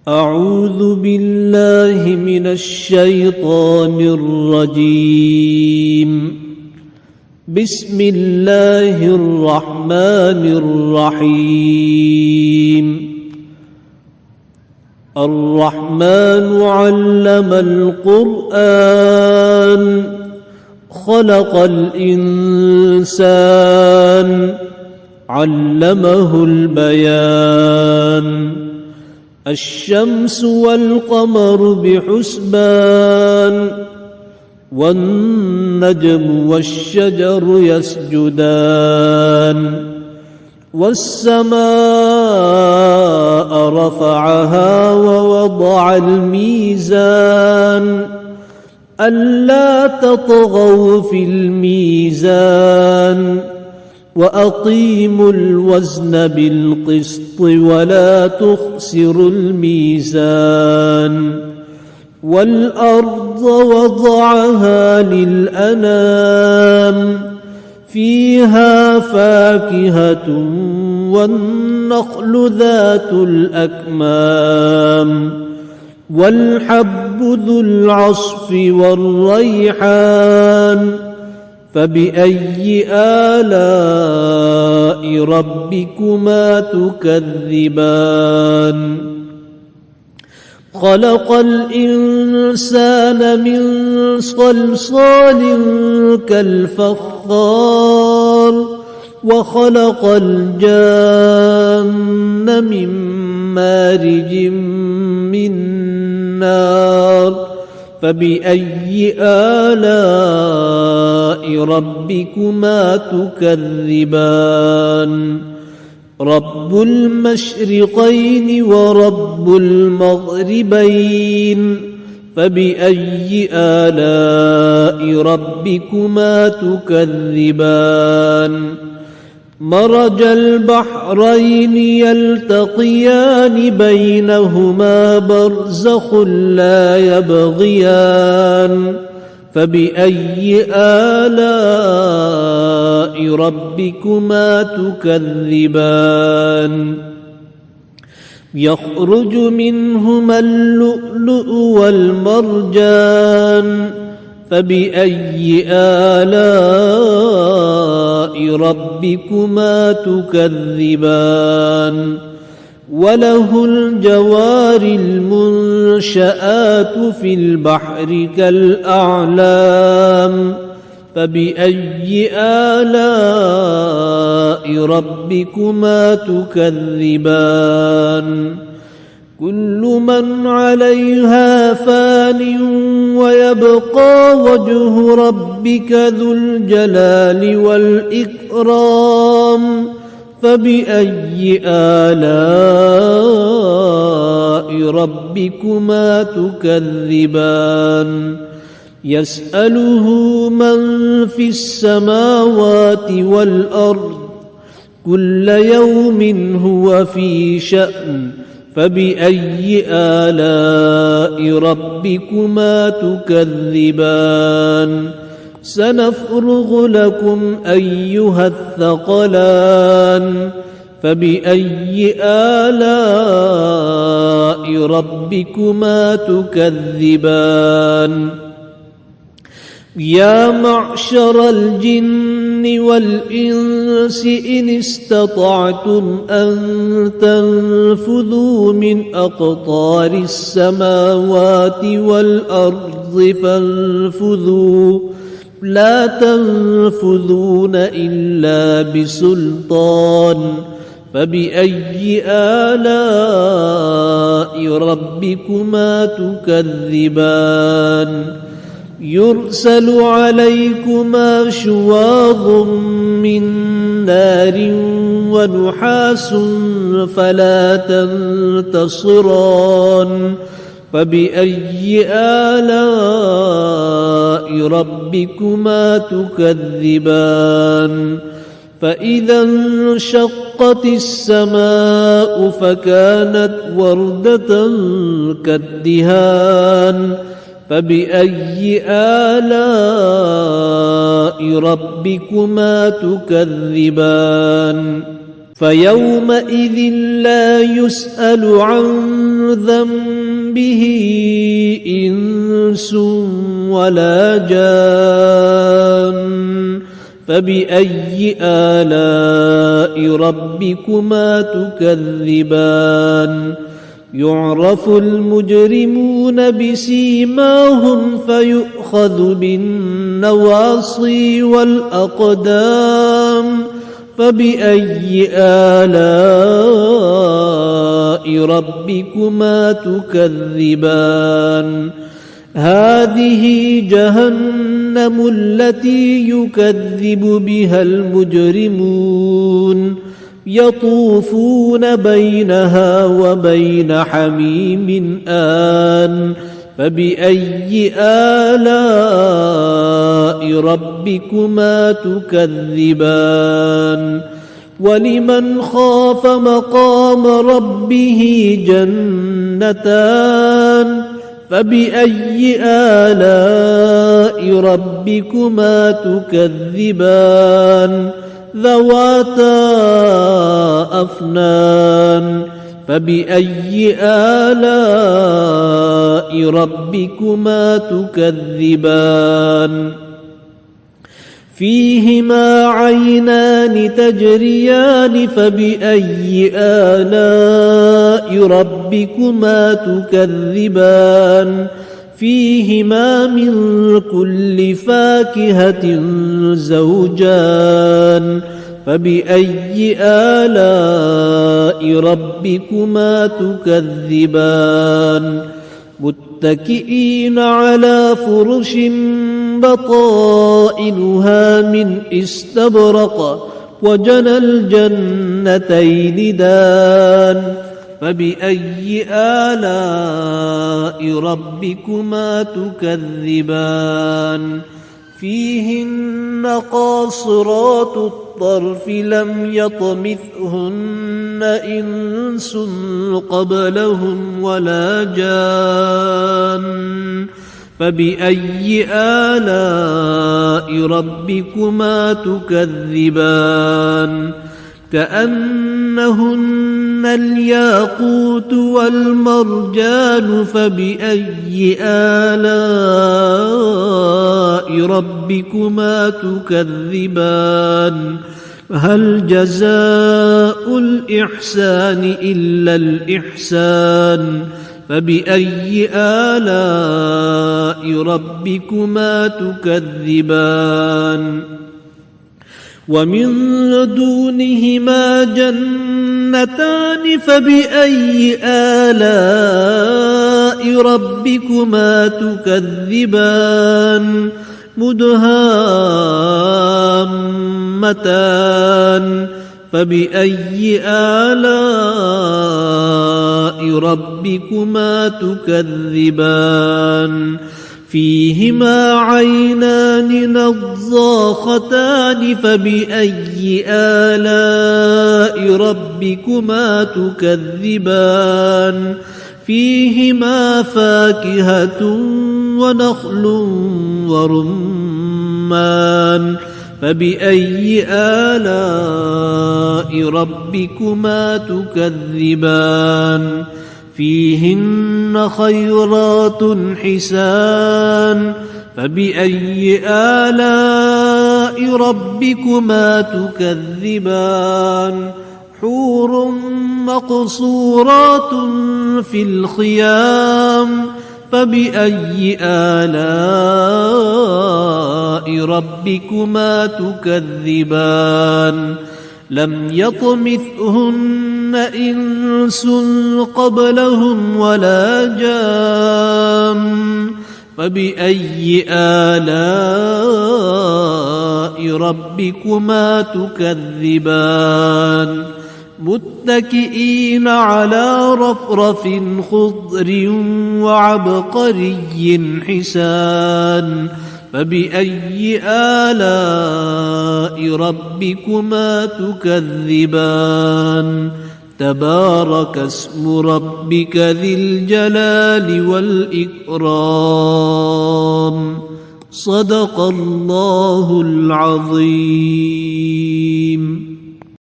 أعوذ بالله من الشيطان الرجيم. بسم الله الرحمن الرحيم. الرحمن علم القرآن خلق الإنسان علمه البيان. الشمس والقمر بحسبان والنجم والشجر يسجدان. والسماء رفعها ووضع الميزان ألا تطغوا في الميزان وأقيموا الوزن بالقسط ولا تخسروا الميزان. والأرض وضعها للأنام فيها فاكهة والنخل ذات الأكمام والحب ذو العصف والريحان. فبأي آلاء ربكما تكذبان؟ خلق الإنسان من صلصال كالفخار وخلق الجان من مارج من نار. فبأي آلاء ربكما تكذبان؟ رب المشرقين ورب المغربين. فبأي آلاء ربكما تكذبان؟ مرج البحرين يلتقيان بينهما برزخ لا يبغيان. فبأي آلاء ربكما تكذبان؟ يخرج منهما اللؤلؤ والمرجان. فبأي آلاء ربكما تكذبان؟ وله الجوار المنشآت في البحر كالأعلام. فبأي آلاء ربكما تكذبان؟ كل من عليها فان ويبقى وجه ربك ذو الجلال والإكرام. فبأي آلاء ربكما تكذبان؟ يسأله من في السماوات والأرض كل يوم هو في شأن. فبأي آلاء ربكما تكذبان؟ سنفرغ لكم أيها الثقلان. فبأي آلاء ربكما تكذبان؟ يا معشر الجن والإنس إن استطعتم أن تنفذوا من أقطار السماوات والأرض فانفذوا لا تنفذون إلا بسلطان. فبأي آلاء ربكما تكذبان؟ يرسل عليكما شواظ من نار ونحاس فلا تنتصران. فبأي آلاء ربكما تكذبان؟ فإذا انشقت السماء فكانت وردة كالدهان. فبأي آلاء ربكما تكذبان؟ فيومئذ لا يسأل عن ذنبه إنس ولا جان فبأي آلاء ربكما تكذبان يعرف المجرمون بسيماهم فيؤخذ بالنواصي والأقدام فبأي آلاء ربكما تكذبان هذه جهنم التي يكذب بها المجرمون يطوفون بينها وبين حميم آن فبأي آلاء ربكما تكذبان ولمن خاف مقام ربه جنتان فبأي آلاء ربكما تكذبان ذواتا أفنان فبأي آلاء ربكما تكذبان فيهما عينان تجريان فبأي آلاء ربكما تكذبان فيهما من كل فاكهة زوجان فبأي آلاء ربكما تكذبان متكئين على فرش بطائنها من استبرق وجنى الجنتين دان فبأي آلاء ربكما تكذبان فيهن قاصرات الطرف لم يطمثهن إنس قبلهم ولا جان فبأي آلاء ربكما تكذبان كأنهن الياقوت والمرجان فبأي آلاء ربكما تكذبان هل جزاء الإحسان إلا الإحسان فبأي آلاء ربكما تكذبان ومن دونهما جنتان فبأي آلاء ربكما تكذبان مدهامتان فبأي آلاء ربكما تكذبان فيهما عينان نضاختان فبأي آلاء ربكما تكذبان فيهما فاكهة ونخل ورمان فبأي آلاء ربكما تكذبان فيهن خيرات حسان فبأي آلاء ربكما تكذبان حور مقصورات في الخيام فبأي آلاء ربكما تكذبان لم يطمثهن إنس قبلهم ولا جان فبأي آلاء ربكما تكذبان متكئين على رفرف خضر وعبقري حسان فبأي آلاء ربكما تكذبان تبارك اسم ربك ذي الجلال والإكرام صدق الله العظيم.